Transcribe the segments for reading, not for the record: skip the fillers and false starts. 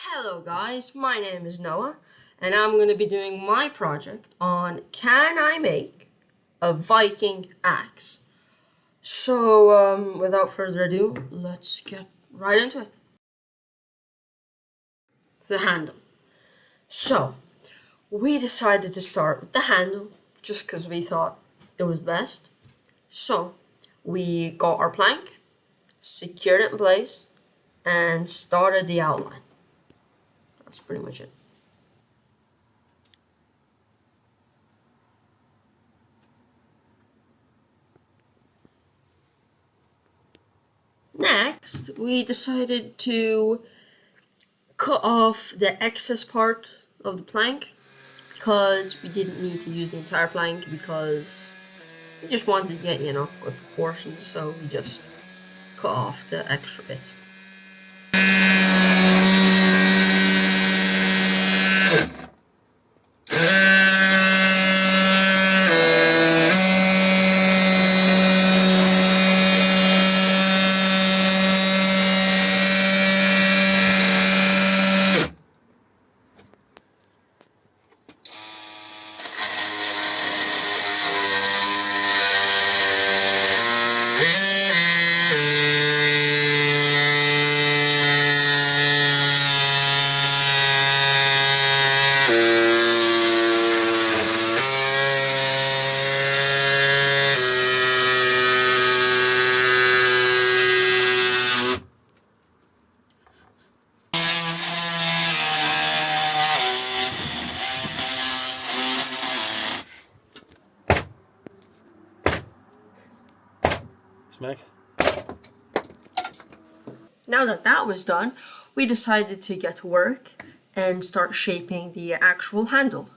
Hello guys, my name is Noah and I'm going to be doing my project on can I make a Viking axe. So without further ado, let's get right into it. The handle. So we decided to start with the handle just because we thought it was best. So we got our plank, secured it in place, and started the outline. That's pretty much it. Next, we decided to cut off the excess part of the plank because we didn't need to use the entire plank because we just wanted to get, good proportions, so we just cut off the extra bit. Smack. Now that that was done, we decided to get to work and start shaping the actual handle.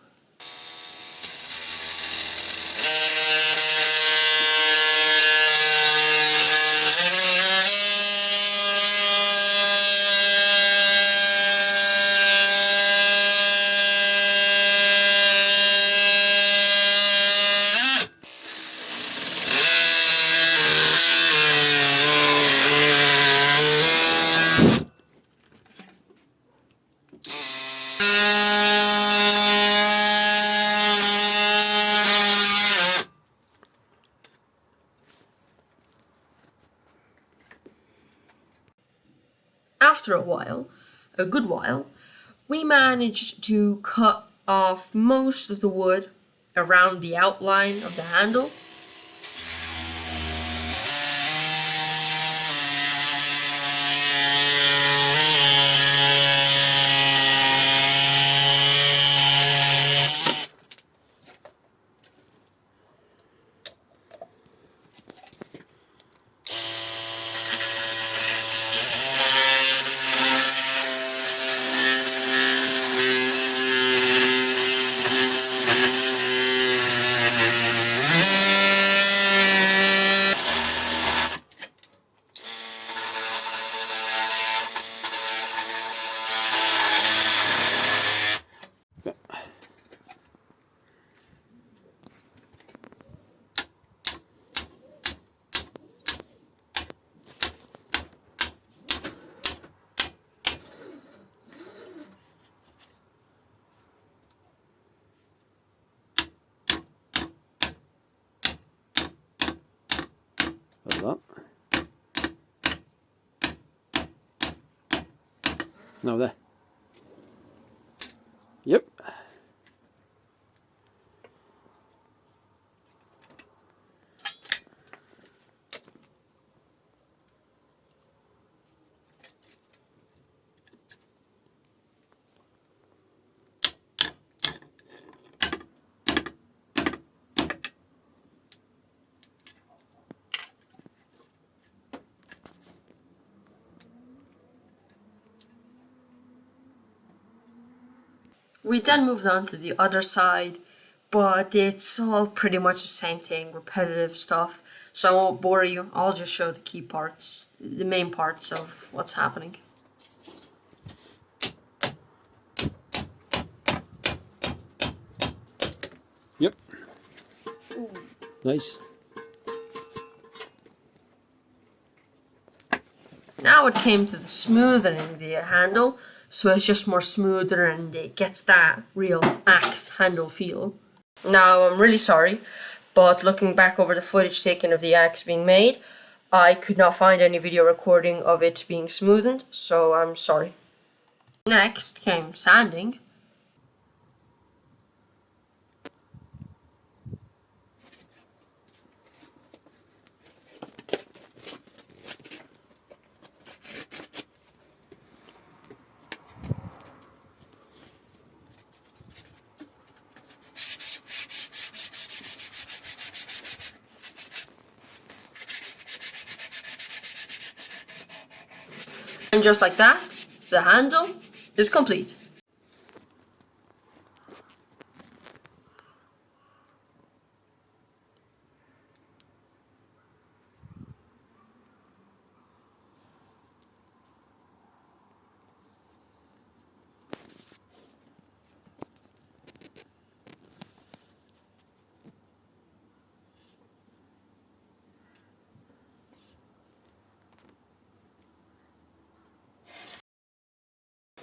After a good while, we managed to cut off most of the wood around the outline of the handle. Like that. Now there. Yep. We then moved on to the other side, but it's all pretty much the same thing, repetitive stuff. So I won't bore you, I'll just show the key parts, the main parts of what's happening. Yep. Nice. Now it came to the smoothing the handle. so it's just more smoother and it gets that real axe handle feel. Now, I'm really sorry, but looking back over the footage taken of the axe being made, I could not find any video recording of it being smoothened, so I'm sorry. Next came sanding. And just like that, the handle is complete.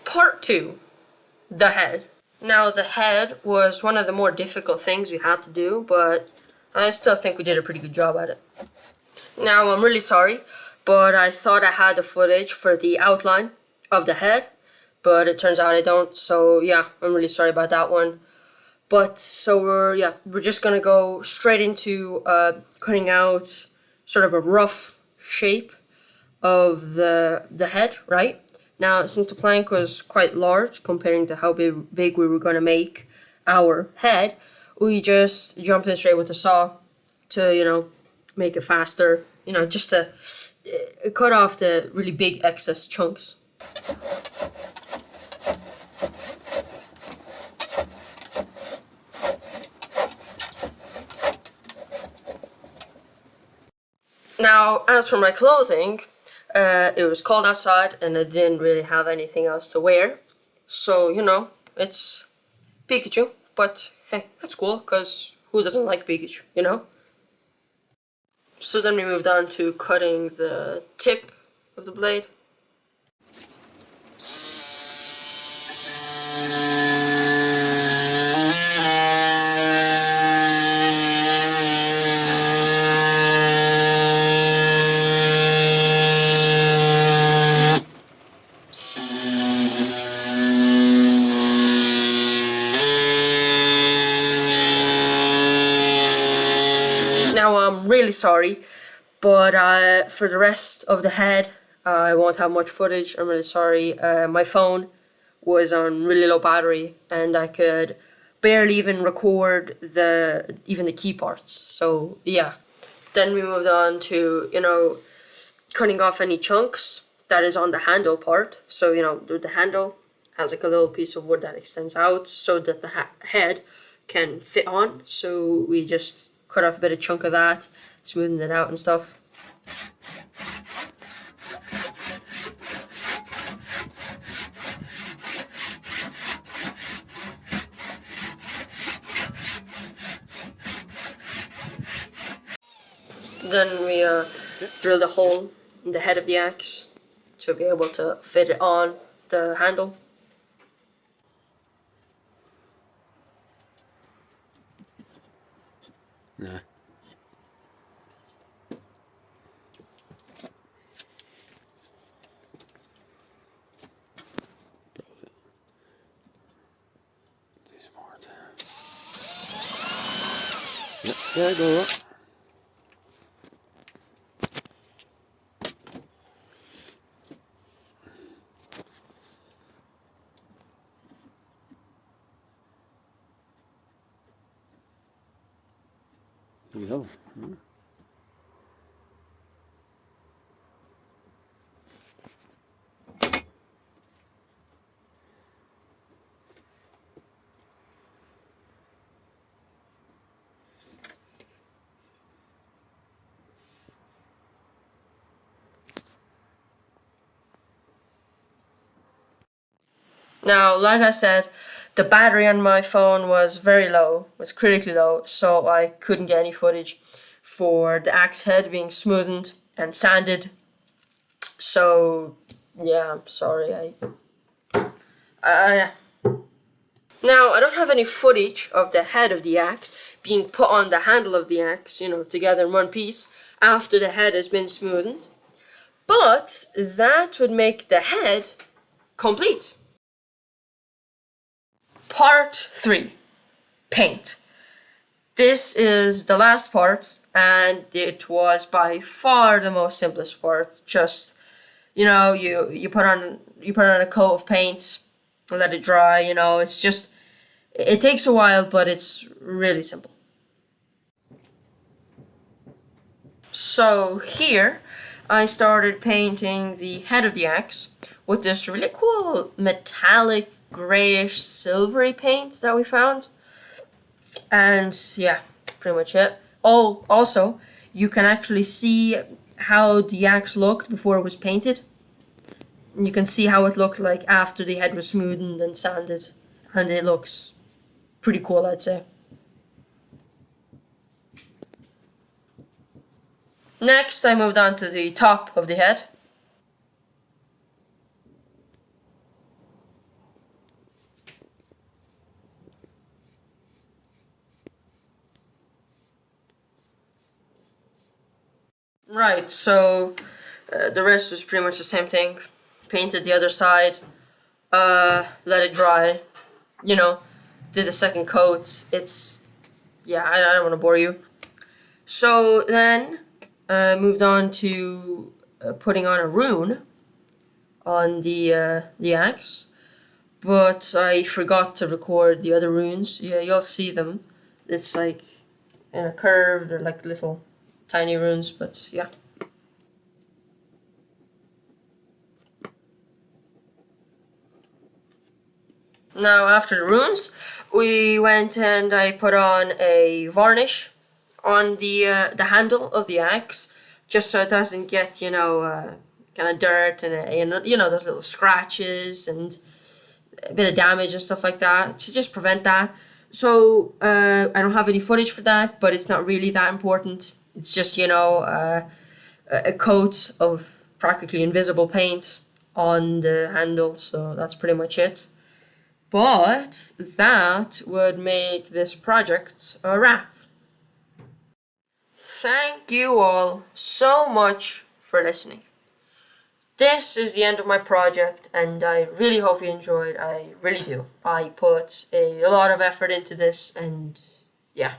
Part 2. The head. Now, the head was one of the more difficult things we had to do, but I still think we did a pretty good job at it. Now, I'm really sorry, but I thought I had the footage for the outline of the head, but it turns out I don't, so yeah, I'm really sorry about that one. But, so we're just gonna go straight into cutting out sort of a rough shape of the head, right? Now, since the plank was quite large comparing to how big we were going to make our head, we just jumped in straight with the saw to, make it faster, just to cut off the really big excess chunks. Now, as for my clothing, it was cold outside and I didn't really have anything else to wear. So, it's Pikachu, but hey, that's cool, because who doesn't like Pikachu? So then we moved on to cutting the tip of the blade. Now, I'm really sorry, but for the rest of the head, I won't have much footage. I'm really sorry. My phone was on really low battery, and I could barely even record even the key parts. So yeah. Then we moved on to cutting off any chunks that is on the handle part. So the handle has like a little piece of wood that extends out so that the head can fit on. So we just cut off a bit of chunk of that, smoothing it out and stuff. Then we drilled a hole in the head of the axe to be able to fit it on the handle. Nah. Too smart. Yep, there you go. There you go. Now, like I said, the battery on my phone was very low, was critically low, so I couldn't get any footage for the axe head being smoothened and sanded. So, yeah, I'm sorry. Yeah. Now, I don't have any footage of the head of the axe being put on the handle of the axe, together in one piece, after the head has been smoothened. But that would make the head complete. Part 3. Paint. This is the last part, and it was by far the most simplest part. Just, you put on a coat of paint, let it dry, it takes a while, but it's really simple. So here, I started painting the head of the axe with this really cool metallic grayish silvery paint that we found. And yeah, pretty much it. Oh, also, you can actually see how the axe looked before it was painted. And you can see how it looked like after the head was smoothened and sanded. And it looks pretty cool, I'd say. Next, I moved on to the top of the head. Right, so the rest was pretty much the same thing. Painted the other side, let it dry, did the second coat. I don't want to bore you. So then, moved on to putting on a rune on the axe, but I forgot to record the other runes. Yeah, you'll see them. It's like in a curve. They're like little tiny runes, but yeah. Now after the runes, we went and I put on a varnish on the handle of the axe, just so it doesn't get kind of dirt and those little scratches and a bit of damage and stuff like that, to just prevent that. So I don't have any footage for that, but it's not really that important. It's just a coat of practically invisible paint on the handle, so that's pretty much it. But that would make this project a wrap. Thank you all so much for listening. This is the end of my project, and I really hope you enjoyed. I really do. I put a lot of effort into this, and yeah.